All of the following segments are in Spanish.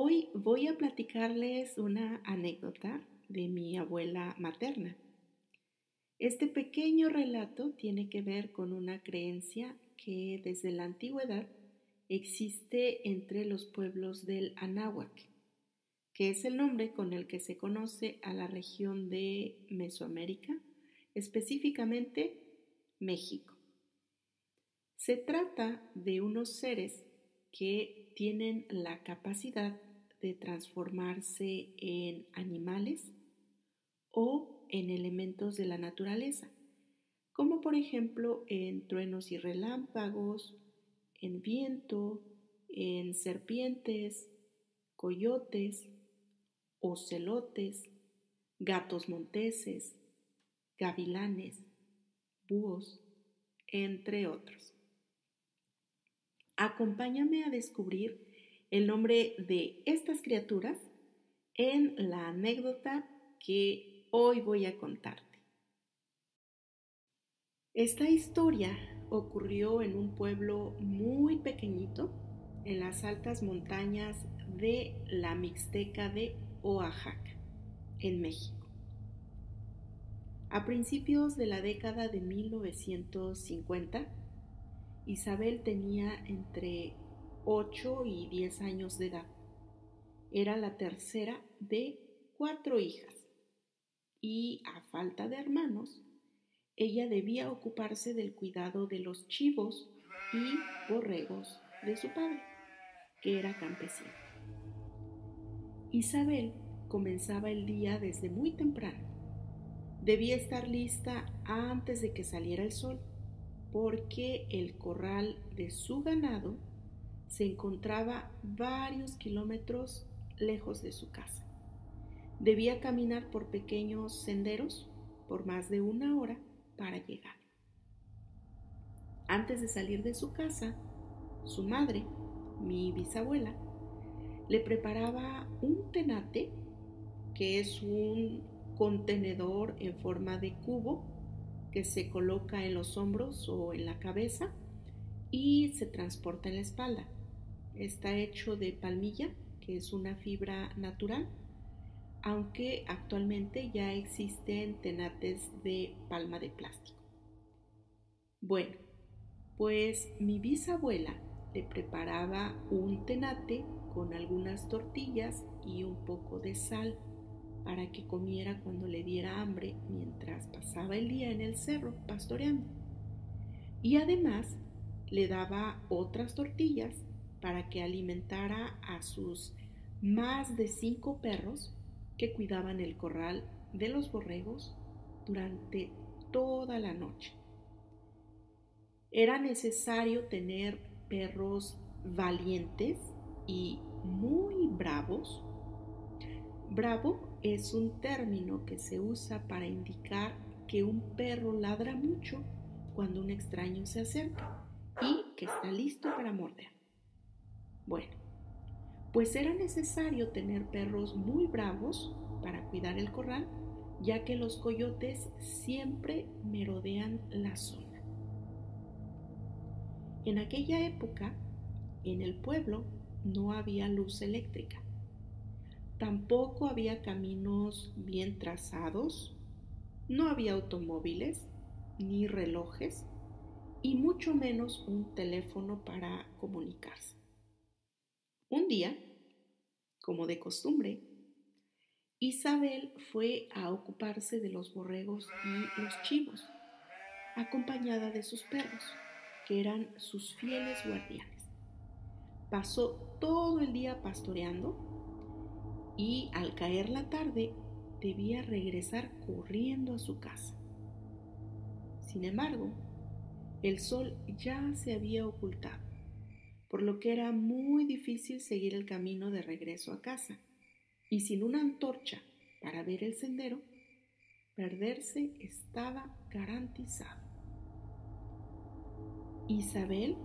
Hoy voy a platicarles una anécdota de mi abuela materna. Este pequeño relato tiene que ver con una creencia que desde la antigüedad existe entre los pueblos del Anáhuac, que es el nombre con el que se conoce a la región de Mesoamérica, específicamente México. Se trata de unos seres que tienen la capacidad de transformarse en animales o en elementos de la naturaleza, como por ejemplo en truenos y relámpagos, en viento, en serpientes, coyotes, ocelotes, gatos monteses, gavilanes, búhos, entre otros. Acompáñame a descubrir el nombre de estas criaturas en la anécdota que hoy voy a contarte. Esta historia ocurrió en un pueblo muy pequeñito en las altas montañas de la Mixteca de Oaxaca, en México. A principios de la década de 1950, Isabel tenía entre 8 y 10 años de edad. Era la tercera de 4 hijas y, a falta de hermanos, ella debía ocuparse del cuidado de los chivos y borregos de su padre, que era campesino. Isabel comenzaba el día desde muy temprano. Debía estar lista antes de que saliera el sol, porque el corral de su ganado se encontraba varios kilómetros lejos de su casa. Debía caminar por pequeños senderos por más de 1 hora para llegar. Antes de salir de su casa, su madre, mi bisabuela, le preparaba un tenate, que es un contenedor en forma de cubo que se coloca en los hombros o en la cabeza y se transporta en la espalda. Está hecho de palmilla, que es una fibra natural, aunque actualmente ya existen tenates de palma de plástico. Bueno, pues mi bisabuela le preparaba un tenate con algunas tortillas y un poco de sal para que comiera cuando le diera hambre mientras pasaba el día en el cerro pastoreando. Y además le daba otras tortillas para que alimentara a sus más de 5 perros que cuidaban el corral de los borregos durante toda la noche. Era necesario tener perros valientes y muy bravos. Bravo es un término que se usa para indicar que un perro ladra mucho cuando un extraño se acerca y que está listo para morder. Bueno, pues era necesario tener perros muy bravos para cuidar el corral, ya que los coyotes siempre merodean la zona. En aquella época, en el pueblo no había luz eléctrica. Tampoco había caminos bien trazados, no había automóviles, ni relojes, y mucho menos un teléfono para comunicarse. Un día, como de costumbre, Isabel fue a ocuparse de los borregos y los chivos, acompañada de sus perros, que eran sus fieles guardianes. Pasó todo el día pastoreando y al caer la tarde debía regresar corriendo a su casa. Sin embargo, el sol ya se había ocultado, por lo que era muy difícil seguir el camino de regreso a casa, y sin una antorcha para ver el sendero, perderse estaba garantizado. Isabel,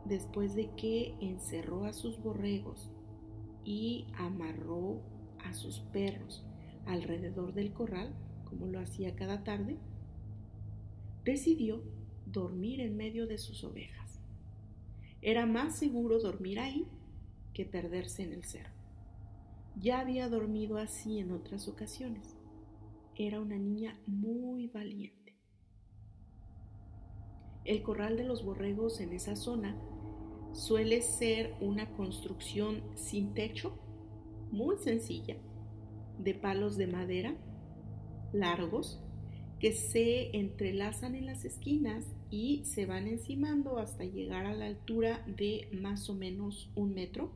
después de que encerró a sus borregos y amarró a sus perros alrededor del corral, como lo hacía cada tarde, decidió dormir en medio de sus ovejas. Era más seguro dormir ahí que perderse en el cerro. Ya había dormido así en otras ocasiones. Era una niña muy valiente. El corral de los borregos en esa zona suele ser una construcción sin techo, muy sencilla, de palos de madera largos que se entrelazan en las esquinas y se van encimando hasta llegar a la altura de más o menos 1 metro,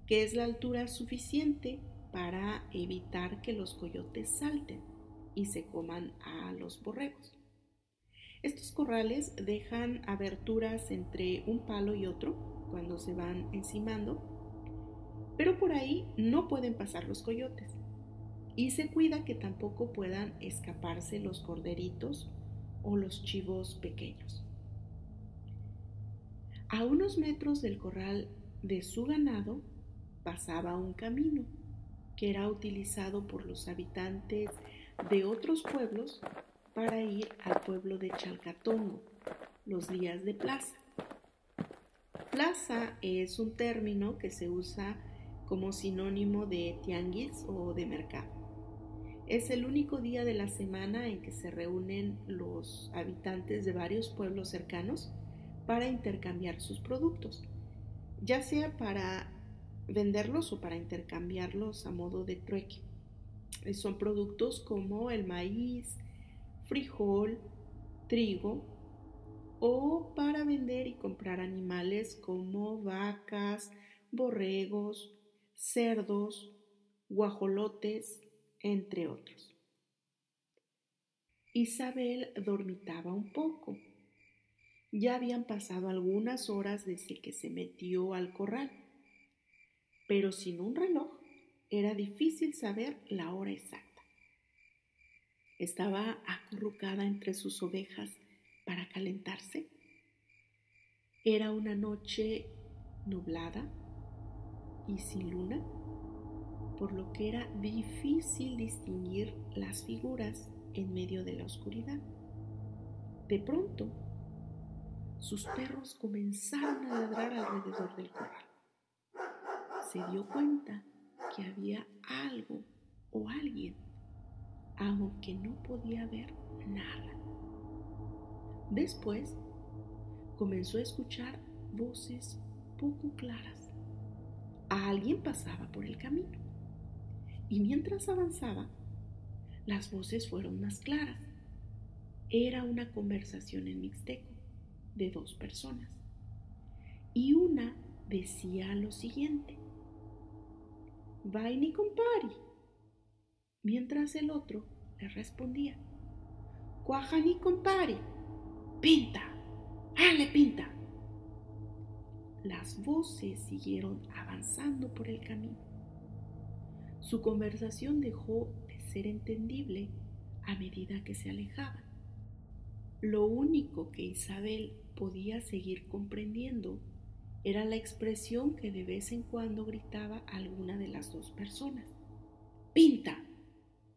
que es la altura suficiente para evitar que los coyotes salten y se coman a los borregos. Estos corrales dejan aberturas entre un palo y otro cuando se van encimando, pero por ahí no pueden pasar los coyotes y se cuida que tampoco puedan escaparse los corderitos o los chivos pequeños. A unos metros del corral de su ganado pasaba un camino que era utilizado por los habitantes de otros pueblos para ir al pueblo de Chalcatongo los días de plaza. Plaza es un término que se usa como sinónimo de tianguis o de mercado. Es el único día de la semana en que se reúnen los habitantes de varios pueblos cercanos para intercambiar sus productos, ya sea para venderlos o para intercambiarlos a modo de trueque. Son productos como el maíz, frijol, trigo, o para vender y comprar animales como vacas, borregos, cerdos, guajolotes, entre otros. Isabel dormitaba un poco. Ya habían pasado algunas horas desde que se metió al corral, pero sin un reloj era difícil saber la hora exacta. Estaba acurrucada entre sus ovejas para calentarse. Era una noche nublada y sin luna, por lo que era difícil distinguir las figuras en medio de la oscuridad. De pronto, sus perros comenzaron a ladrar alrededor del corral. Se dio cuenta que había algo o alguien, aunque no podía ver nada. Después, comenzó a escuchar voces poco claras. Alguien pasaba por el camino. Y mientras avanzaba, las voces fueron más claras. Era una conversación en mixteco de 2 personas. Y una decía lo siguiente: "Vaini compari", mientras el otro le respondía: "Cuajani compari, pinta, ale pinta". Las voces siguieron avanzando por el camino. Su conversación dejó de ser entendible a medida que se alejaban. Lo único que Isabel podía seguir comprendiendo era la expresión que de vez en cuando gritaba alguna de las 2 personas: "Pinta,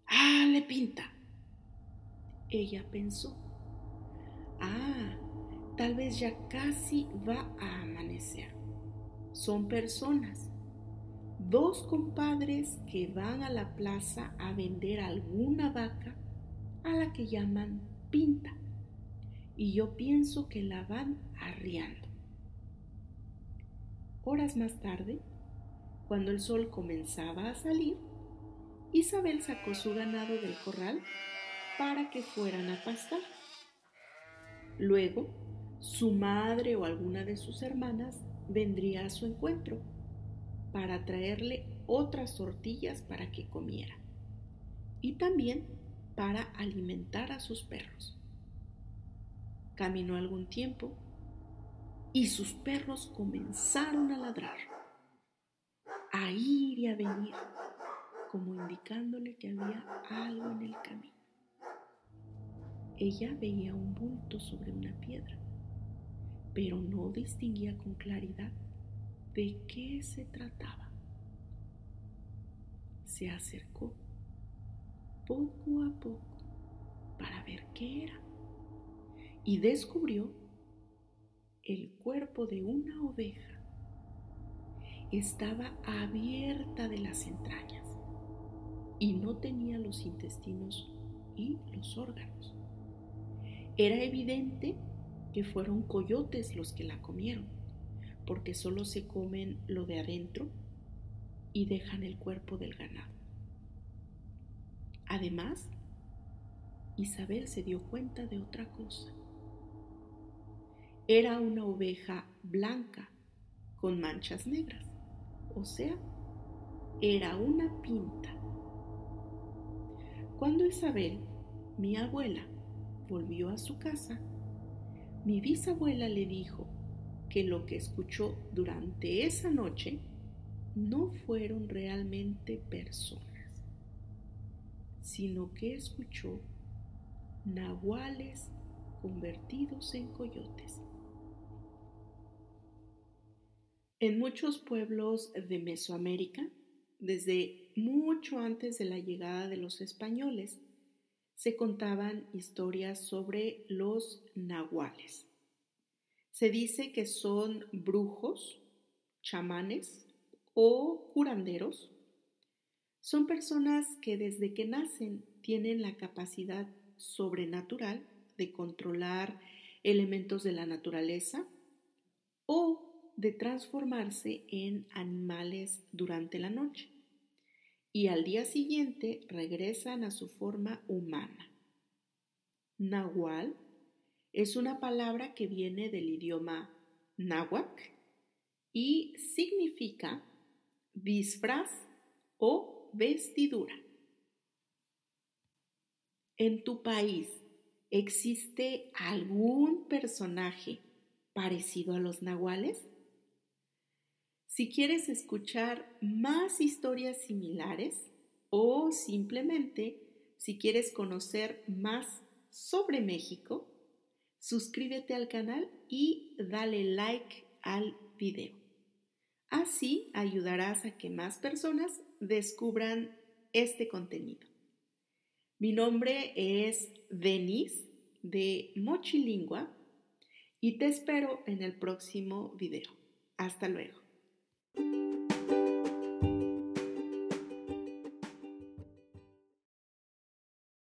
ale pinta". Ella pensó: tal vez ya casi va a amanecer. Son personas, 2 compadres que van a la plaza a vender alguna vaca a la que llaman pinta, y yo pienso que la van arriando. Horas más tarde, cuando el sol comenzaba a salir, Isabel sacó su ganado del corral para que fueran a pastar. Luego, su madre o alguna de sus hermanas vendría a su encuentro para traerle otras tortillas para que comiera y también para alimentar a sus perros. Caminó algún tiempo y sus perros comenzaron a ladrar, a ir y a venir, como indicándole que había algo en el camino. Ella veía un bulto sobre una piedra, pero no distinguía con claridad de qué se trataba. Se acercó poco a poco para ver qué era y descubrió el cuerpo de una oveja. estaba abierta de las entrañas y no tenía los intestinos y los órganos. Era evidente que fueron coyotes los que la comieron, porque solo se comen lo de adentro y dejan el cuerpo del ganado. Además, Isabel se dio cuenta de otra cosa. Era una oveja blanca con manchas negras, o sea, era una pinta. Cuando Isabel, mi abuela, volvió a su casa, mi bisabuela le dijo que lo que escuchó durante esa noche no fueron realmente personas, sino que escuchó nahuales convertidos en coyotes. En muchos pueblos de Mesoamérica, desde mucho antes de la llegada de los españoles, se contaban historias sobre los nahuales. Se dice que son brujos, chamanes o curanderos. Son personas que desde que nacen tienen la capacidad sobrenatural de controlar elementos de la naturaleza o de transformarse en animales durante la noche y al día siguiente regresan a su forma humana. Nahual es una palabra que viene del idioma náhuatl y significa disfraz o vestidura. ¿En tu país existe algún personaje parecido a los nahuales? Si quieres escuchar más historias similares o simplemente si quieres conocer más sobre México, suscríbete al canal y dale like al video. Así ayudarás a que más personas descubran este contenido. Mi nombre es Denise de Mochilingua y te espero en el próximo video. Hasta luego.